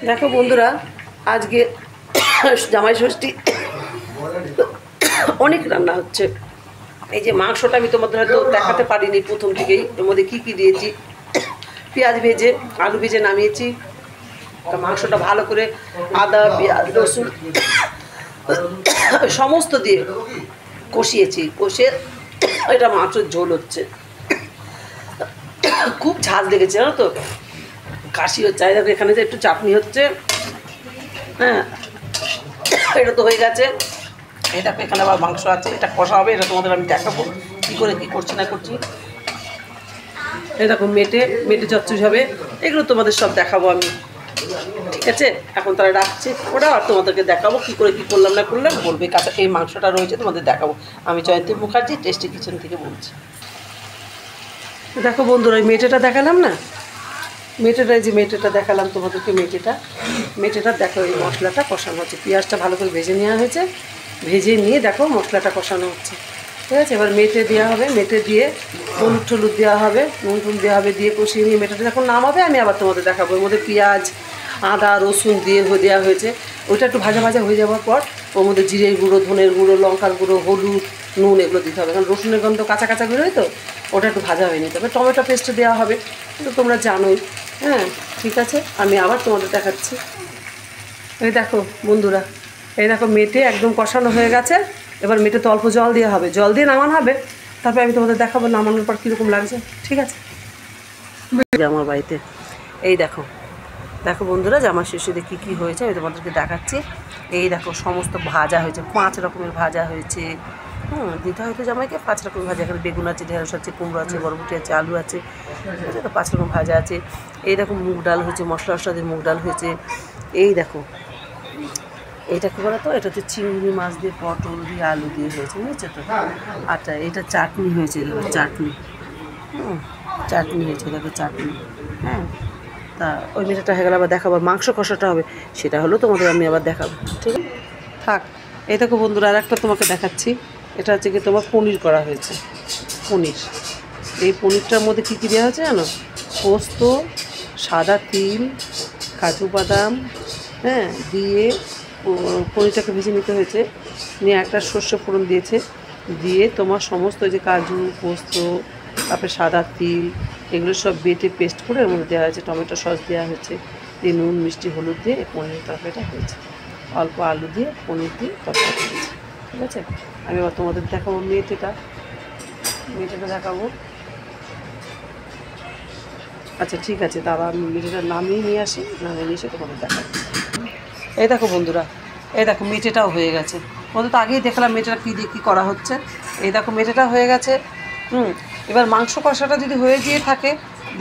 দেখো বন্ধুরা, আজকে জামাই ষষ্ঠী অনেক রান্না হচ্ছে। এই যে মাংসটা আমি তোমাদের হয়তো দেখাতে পারিনি প্রথম থেকেই, এর মধ্যে কী কী দিয়েছি। পেঁয়াজ ভেজে আলু ভেজে নামিয়েছি। মাংসটা ভালো করে আদা পেঁয়াজ রসুন সমস্ত দিয়ে কষিয়েছি। কষিয়ে এটা মাংসের ঝোল হচ্ছে। খুব ঝাল লেগেছে জানো তো, কাশি হচ্ছে। দেখো এখানে যে একটু চাটনি হচ্ছে, হ্যাঁ এটা তো হয়ে গেছে। এটা এখানে আবার মাংস আছে, এটা কষা হবে। এটা তোমাদের আমি দেখাবো কী করে কী করছি না করছি। এরকম মেটে মেটে চচ্চড়ি হবে, এগুলো তোমাদের সব দেখাবো আমি, ঠিক আছে। এখন তারা রাখছি ওটা, আর তোমাদেরকে দেখাবো কী করে কী করলাম না করলাম বলবে। কাঁচা এই মাংসটা রয়েছে তোমাদের দেখাবো। আমি জয়ন্তী মুখার্জি, টেস্টি কিচেন থেকে বলছি। দেখো বন্ধুরা, ওই মেটেটা দেখালাম না, মেটেটা, এই যে মেটেটা দেখালাম তোমাদেরকে, মেটেটা দেখো এই মশলাটা কষানো হচ্ছে। পেঁয়াজটা ভালো করে ভেজে নেওয়া হয়েছে, ভেজে নিয়ে দেখো মশলাটা কষানো হচ্ছে, ঠিক আছে। এবার মেটে দেওয়া হবে, মেটে দিয়ে হলুদ টলুদ দেওয়া হবে, নুন টুন দেওয়া হবে, দিয়ে কষিয়ে নিয়ে মেটেটা যখন নামাবে আমি আবার তোমাদের দেখাবো। ওর মধ্যে পেঁয়াজ আদা রসুন দিয়ে দেওয়া হয়েছে। ওইটা একটু ভাজা ভাজা হয়ে যাওয়ার পর ওর মধ্যে জিরের গুঁড়ো, ধনের গুঁড়ো, লঙ্কার গুঁড়ো, হলুদ, নুন এগুলো দিতে হবে, কারণ রসুনের গন্ধ কাঁচা কাঁচা বেরোয় তো, ওটা একটু ভাজা হয়ে নিতে হবে। টমেটো পেস্ট দেওয়া হবে, তো তোমরা জানোই। হ্যাঁ ঠিক আছে, আমি আবার তোমাদের দেখাচ্ছি। এই দেখো বন্ধুরা, এই দেখো মেটে একদম কষানো হয়ে গেছে। এবার মেটে তো অল্প জল দেওয়া হবে, জল দিয়ে নামানো হবে। তারপরে আমি তোমাদের দেখাবো নামানোর পর কীরকম লাগছে, ঠিক আছে। আমার বাড়িতে এই দেখো, দেখো বন্ধুরা জামা শেষে কী কী হয়েছে আমি তোমাদেরকে দেখাচ্ছি। এই দেখো সমস্ত ভাজা হয়েছে, 5 রকমের ভাজা হয়েছে। দিতে হয়তো জামাইকে 5 রকমের ভাজা। এখানে বেগুন আছে, ঢেঁড়স আছে, কুমড়ো আছে, বরবটি আছে, আলু আছে, ঠিক আছে। তো 5 রকম ভাজা আছে। এই দেখো মুগ ডাল হয়েছে, মশলা মশলা দিয়ে মুগ ডাল হয়েছে। এই দেখো এইটা কী বলো তো, এটা হচ্ছে চিংড়ি মাছ দিয়ে পটল দিয়ে আলু দিয়ে হয়েছে, বুঝেছো তো। আচ্ছা এটা চাটনি হয়েছে, দেখো চাটনি, চাটনি হয়েছে, দেখো চাটনি। হ্যাঁ তা ওই মেয়েটা হয়ে গেলে আবার দেখাবো। মাংস কষাটা হবে, সেটা হলো তোমাদের আমি আবার দেখাবো, ঠিক আছে। থাক, এই দেখো বন্ধুরা আর একটা তোমাকে দেখাচ্ছি। এটা হচ্ছে কি তোমার পনির করা হয়েছে, পনির। এই পনিরটার মধ্যে কী কী দেওয়া হয়েছে জানো? পোস্ত, সাদা তিল, কাজু বাদাম, হ্যাঁ দিয়ে পনিরটাকে ভেজে নিতে হয়েছে। নিয়ে একটা সর্ষে ফোড়ন দিয়েছে, দিয়ে তোমার সমস্ত যে কাজু পোস্ত তারপরে সাদা তিল এগুলো সব বেটে পেস্ট করে এর মধ্যে দেওয়া হয়েছে। টমেটো সস দেওয়া হয়েছে, দিয়ে নুন মিষ্টি হলুদ দিয়ে পনিরের তরকারিটা হয়েছে। অল্প আলু দিয়ে পনির দিয়ে তরকারি হয়েছে, ঠিক আছে। আমি আবার তোমাদের দেখাবো মেটেটা দেখাবো। আচ্ছা ঠিক আছে, দাঁড়া আমি মেটেটা নামিয়ে নিয়ে আসি, নামিয়ে নিয়ে এসে তোমাদের দেখাবো। এই দেখো বন্ধুরা, এই দেখো মেটেটাও হয়ে গেছে। তোমাদের তো আগেই দেখলাম মেটেটা কী দিয়ে কী করা হচ্ছে। এই দেখো মেটেটা হয়ে গেছে। এবার মাংস কষাটা যদি হয়ে গিয়ে থাকে,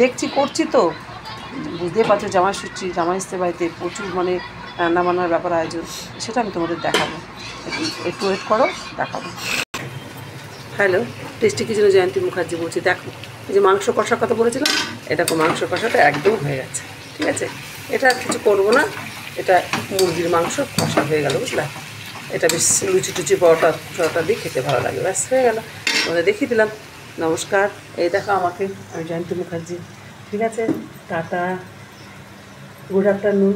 দেখছি করছি তো বুঝতেই পারছো, জামাই ষষ্ঠী, জামাই আসতে বাড়িতে প্রচুর মানে রান্নাবান্নার ব্যাপার আয়োজন, সেটা আমি তোমাদের দেখাবো। একটু ওয়েট করো, দেখাবো। হ্যালো, টেস্টি কিচেনে জয়ন্তী মুখার্জি বলছি। দেখো এই যে মাংস কষার কথা বলেছিলাম, এই দেখো মাংস কষাটা একদম হয়ে গেছে, ঠিক আছে। এটা আর কিছু করবো না, এটা মুরগির মাংস কষা হয়ে গেল, বুঝলা। এটা বেশ লুচি টুচি পরোটা দিয়ে খেতে ভালো লাগে, ব্যাস হয়ে গেল। তোমাদের দেখিয়ে দিলাম। নমস্কার, এই দেখো আমাকে, আমি জয়ন্তী মুখার্জি, ঠিক আছে। Tata, good afternoon.